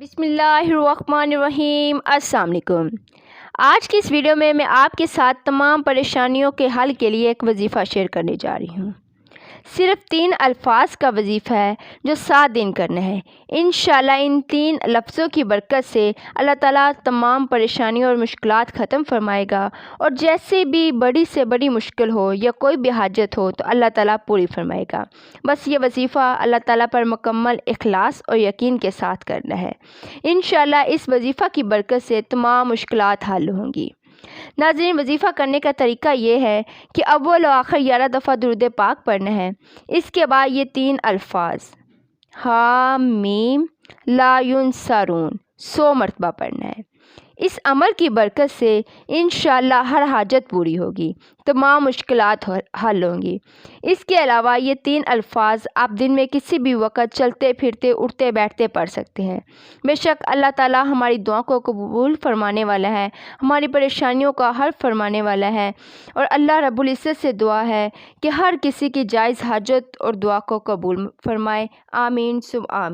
बिस्मिल्लाहिर्रहमानिर्रहीम। अस्सलाम वालेकुम। आज की इस वीडियो में मैं आपके साथ तमाम परेशानियों के हल के लिए एक वजीफ़ा शेयर करने जा रही हूँ। सिर्फ़ 3 अल्फाज का वजीफ़ा है जो 7 दिन करना है। इंशाअल्लाह इन 3 लफ्ज़ों की बरकत से अल्लाह ताला तमाम परेशानियों और मुश्किलात ख़त्म फरमाएगा, और जैसे भी बड़ी से बड़ी मुश्किल हो या कोई भी हाजत हो तो अल्लाह ताला पूरी फरमाएगा। बस ये वजीफ़ा अल्लाह ताला पर मुकम्मल इखलास और यकीन के साथ करना है। इंशाअल्लाह इस वजीफ़ा की बरकत से तमाम मुश्किलात हल होंगी। नाज़रीन, वजीफ़ा करने का तरीका ये है कि अव्वल और आखिर 11 दफ़ा दुरूद पाक पढ़ना है। इसके बाद ये 3 अल्फाज हा मीम ला युनसरून 100 मरतबा पढ़ना है। इस अमल की बरकत से इंशाअल्लाह हर हाजत पूरी होगी, तमाम मुश्किलात हल होंगी। इसके अलावा ये 3 अल्फाज आप दिन में किसी भी वक़्त चलते फिरते उठते बैठते पढ़ सकते हैं। बेशक अल्लाह ताला हमारी दुआ को कबूल फरमाने वाला है, हमारी परेशानियों का हल फरमाने वाला है, और अल्लाह रब्बुल इज़्ज़त से दुआ है कि हर किसी की जायज़ हाजत और दुआ को कबूल फरमाए। आमीन सुम आमीन।